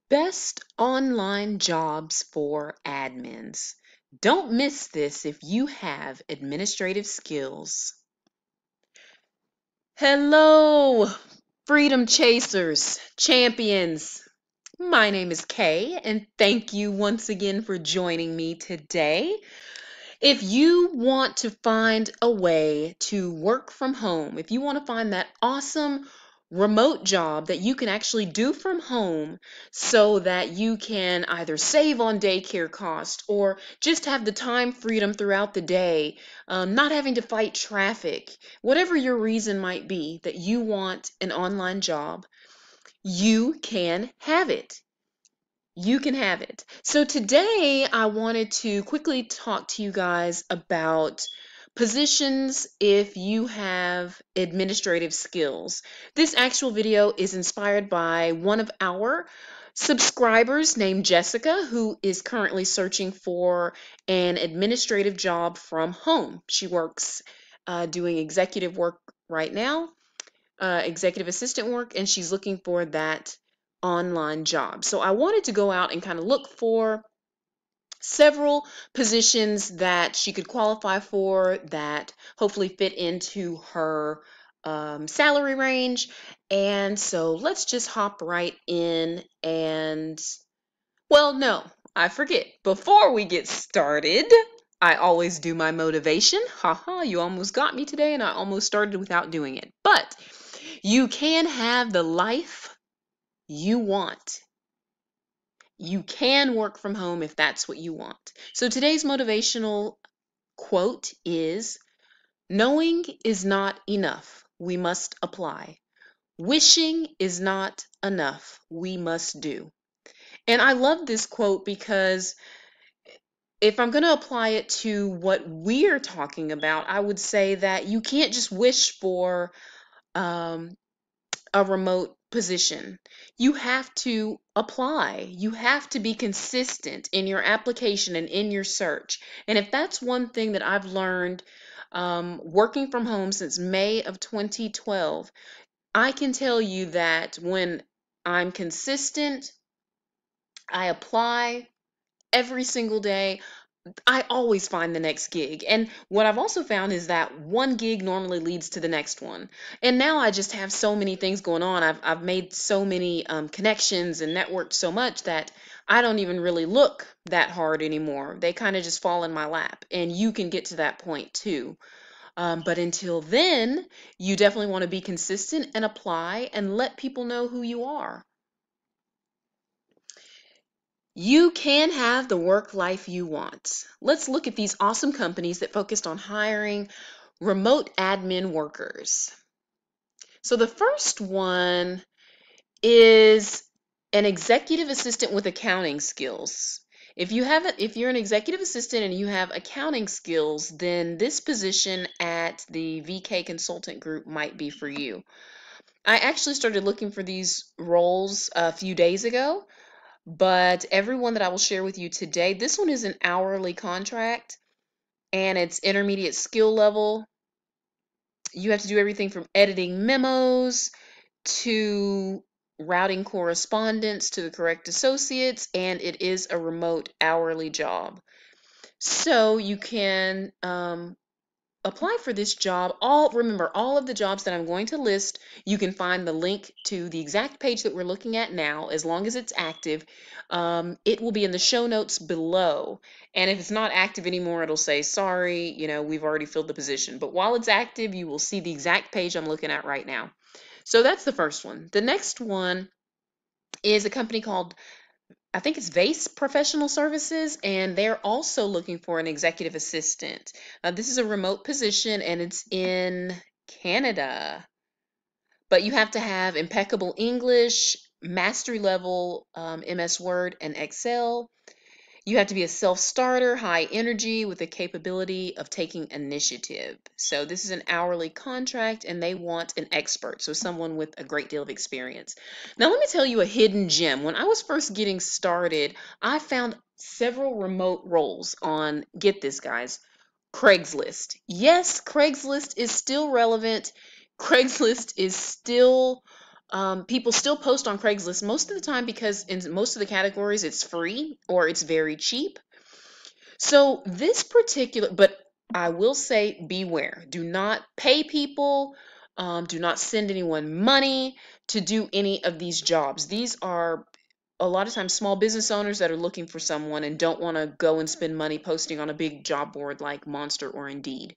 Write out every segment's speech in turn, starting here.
Best online jobs for admins. Don't miss this if you have administrative skills. Hello, freedom chasers, champions. My name is Kay, and thank you once again for joining me today. If you want to find a way to work from home, if you want to find that awesome remote job that you can actually do from home so that you can either save on daycare cost or just have the time freedom throughout the day, not having to fight traffic, whatever your reason might be that you want an online job, you can have it. You can have it. So today I wanted to quickly talk to you guys about positions if you have administrative skills. This actual video is inspired by one of our subscribers named Jessica, who is currently searching for an administrative job from home. She works doing executive work right now, executive assistant work, and she's looking for that online job. So I wanted to go out and kind of look for several positions that she could qualify for that hopefully fit into her salary range. And so let's just hop right in and, well, no, I forget. Before we get started, I always do my motivation. Haha, you almost got me today, and I almost started without doing it. But you can have the life you want. You can work from home if that's what you want. So today's motivational quote is, knowing is not enough. We must apply. Wishing is not enough. We must do. And I love this quote because if I'm going to apply it to what we're talking about, I would say that you can't just wish for um, a remote position. You have to apply. You have to be consistent in your application and in your search. And if that's one thing that I've learned working from home since May of 2012, I can tell you that when I'm consistent, I apply every single day, I always find the next gig. And what I've also found is that one gig normally leads to the next one. And now I just have so many things going on. I've made so many connections and networked so much that I don't even really look that hard anymore. They kind of just fall in my lap. And you can get to that point too. But until then, you definitely want to be consistent and apply and let people know who you are. You can have the work life you want. Let's look at these awesome companies that focused on hiring remote admin workers. So the first one is an executive assistant with accounting skills. If you're an executive assistant and you have accounting skills, then this position at the VK Consultant Group might be for you. I actually started looking for these roles a few days ago. But everyone that I will share with you today, this one is an hourly contract and it's intermediate skill level. You have to do everything from editing memos to routing correspondence to the correct associates, and it is a remote hourly job. So you can apply for this job. Remember, all of the jobs that I'm going to list, you can find the link to the exact page that we're looking at now, as long as it's active. It will be in the show notes below. And if it's not active anymore, it'll say, sorry, we've already filled the position. But while it's active, you will see the exact page I'm looking at right now. So that's the first one. The next one is a company called, I think it's Vase Professional Services, and they're also looking for an executive assistant. This is a remote position, and it's in Canada. But you have to have impeccable English, mastery level MS Word and Excel. You have to be a self-starter, high energy with the capability of taking initiative. So this is an hourly contract and they want an expert, so someone with a great deal of experience. Now let me tell you a hidden gem. When I was first getting started, I found several remote roles on, get this guys, Craigslist. Yes, Craigslist is still relevant. Craigslist is still People still post on Craigslist most of the time because in most of the categories it's free or it's very cheap. So this particular, but I will say beware. Do not pay people. Do not send anyone money to do any of these jobs. These are a lot of times small business owners that are looking for someone and don't want to go and spend money posting on a big job board like Monster or Indeed.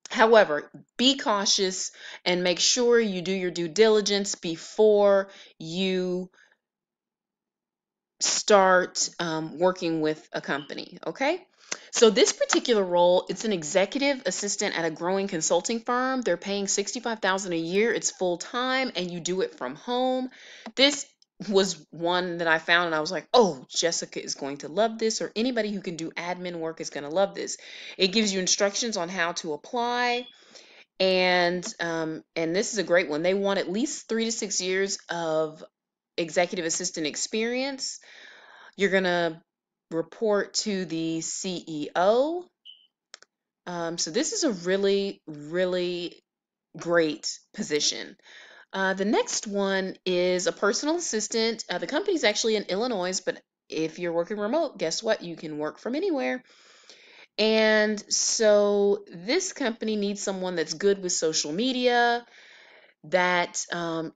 However, be cautious and make sure you do your due diligence before you start working with a company. Okay. So this particular role, it's an executive assistant at a growing consulting firm. They're paying $65,000 a year. It's full time and you do it from home. This was one that I found and I was like, oh, Jessica is going to love this, or anybody who can do admin work is going to love this. It gives you instructions on how to apply. And this is a great one. They want at least 3 to 6 years of executive assistant experience. You're going to report to the CEO. So this is a really, really great position. The next one is a personal assistant. The company's actually in Illinois, but if you're working remote, guess what? You can work from anywhere. And so this company needs someone that's good with social media, that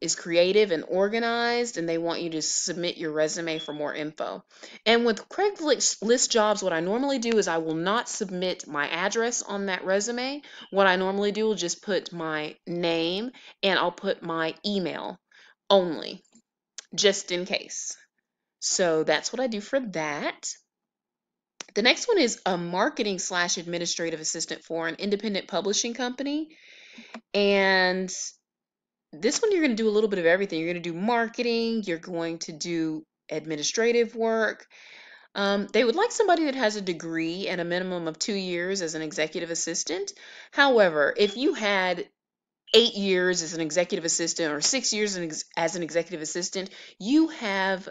is creative and organized, and they want you to submit your resume for more info. And with Craigslist jobs, what I normally do is I will not submit my address on that resume. What I normally do is just put my name and I'll put my email only, just in case. So that's what I do for that. The next one is a marketing slash administrative assistant for an independent publishing company. And this one, you're going to do a little bit of everything. You're going to do marketing, you're going to do administrative work. They would like somebody that has a degree and a minimum of 2 years as an executive assistant. However, if you had 8 years as an executive assistant or 6 years as an executive assistant, you have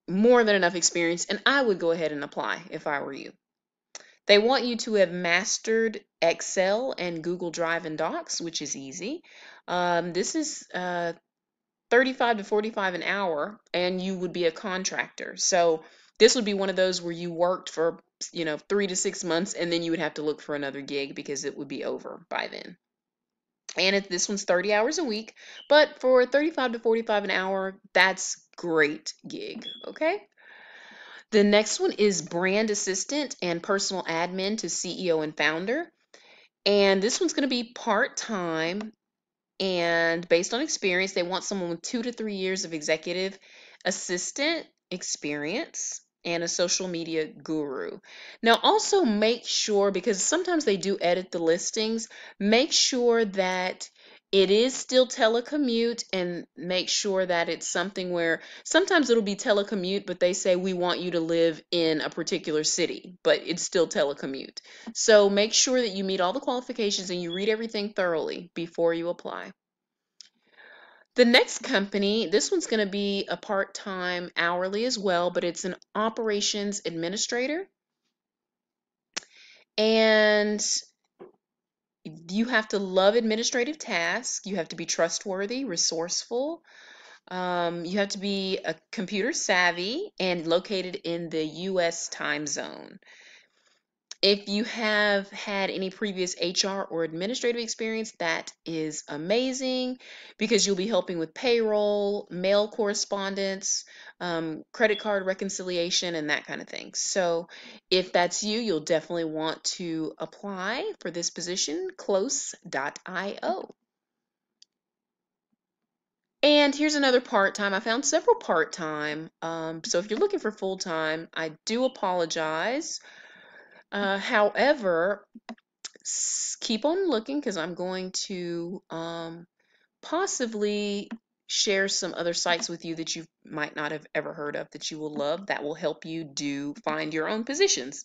more than enough experience, and I would go ahead and apply if I were you. They want you to have mastered Excel and Google Drive and Docs, which is easy. This is 35 to 45 an hour, and you would be a contractor. So this would be one of those where you worked for 3 to 6 months, and then you would have to look for another gig because it would be over by then. And this one's 30 hours a week, but for 35 to 45 an hour, that's great gig. Okay. The next one is brand assistant and personal admin to CEO and founder. And this one's going to be part-time, and based on experience, they want someone with 2 to 3 years of executive assistant experience and a social media guru. Now, also make sure, because sometimes they do edit the listings, make sure that it is still telecommute, and make sure that it's something where sometimes it'll be telecommute, but they say we want you to live in a particular city, but it's still telecommute. So make sure that you meet all the qualifications and you read everything thoroughly before you apply. The next company, this one's going to be a part-time hourly as well, but it's an operations administrator. And you have to love administrative tasks. You have to be trustworthy, resourceful. You have to be a computer savvy and located in the U.S. time zone. If you have had any previous HR or administrative experience, that is amazing, because you'll be helping with payroll, mail correspondence, credit card reconciliation, and that kind of thing. So if that's you, you'll definitely want to apply for this position, close.io. And here's another part-time. I found several part-time. So if you're looking for full-time, I do apologize. However, keep on looking, because I'm going to possibly share some other sites with you that you might not have ever heard of that you will love, that will help you find your own positions.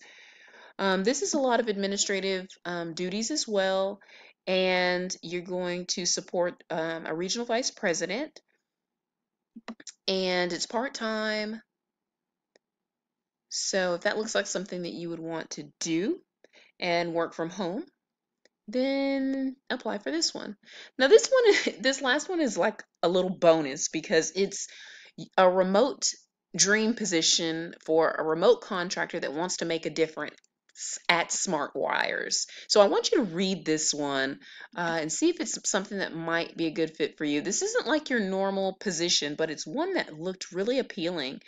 This is a lot of administrative duties as well, and you're going to support a regional vice president, and it's part-time. So if that looks like something that you would want to do and work from home, then apply for this one. Now this one, this last one is like a little bonus because it's a remote dream position for a remote contractor that wants to make a difference at Smart Wires. So I want you to read this one and see if it's something that might be a good fit for you. This isn't like your normal position, but it's one that looked really appealing.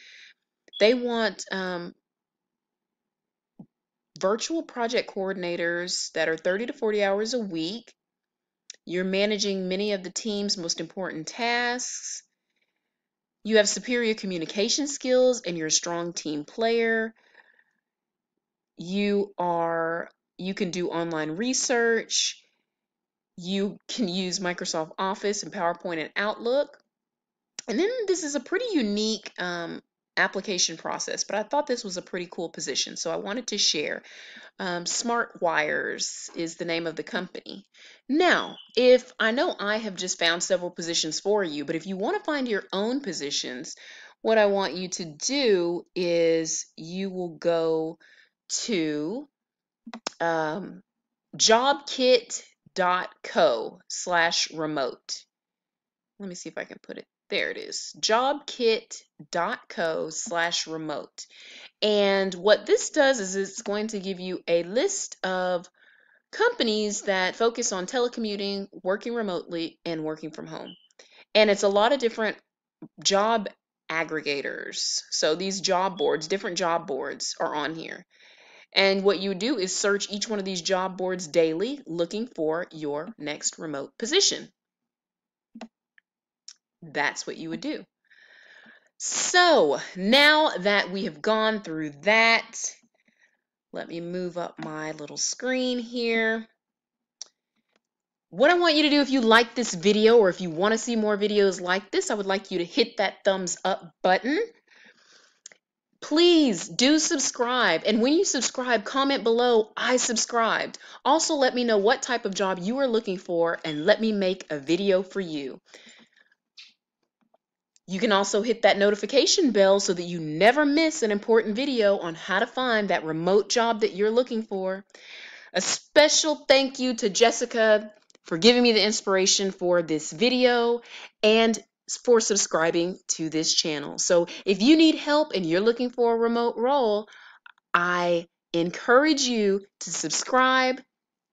They want virtual project coordinators that are 30 to 40 hours a week. You're managing many of the team's most important tasks. You have superior communication skills and you're a strong team player. You can do online research. You can use Microsoft Office and PowerPoint and Outlook. And then this is a pretty unique application process, but I thought this was a pretty cool position, so I wanted to share. Smart Wires is the name of the company. Now, if I know I have just found several positions for you, but if you want to find your own positions, what I want you to do is you will go to jobkit.co/remote. Let me see if I can put it. There it is. Jobkit.co/remote. And what this does is it's going to give you a list of companies that focus on telecommuting, working remotely, and working from home. And it's a lot of different job aggregators. So these job boards, different job boards are on here. And what you do is search each one of these job boards daily looking for your next remote position. That's what you would do. So now that we have gone through that, let me move up my little screen here. What I want you to do, if you like this video or if you want to see more videos like this, I would like you to hit that thumbs up button. Please do subscribe. And when you subscribe, comment below, I subscribed. Also, let me know what type of job you are looking for and let me make a video for you. You can also hit that notification bell so that you never miss an important video on how to find that remote job that you're looking for. A special thank you to Jessica for giving me the inspiration for this video and for subscribing to this channel. So if you need help and you're looking for a remote role, I encourage you to subscribe,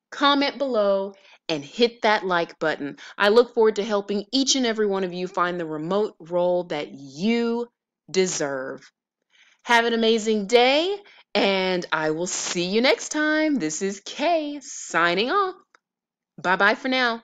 comment below, and hit that like button. I look forward to helping each and every one of you find the remote role that you deserve. Have an amazing day, and I will see you next time. This is Kay signing off. Bye-bye for now.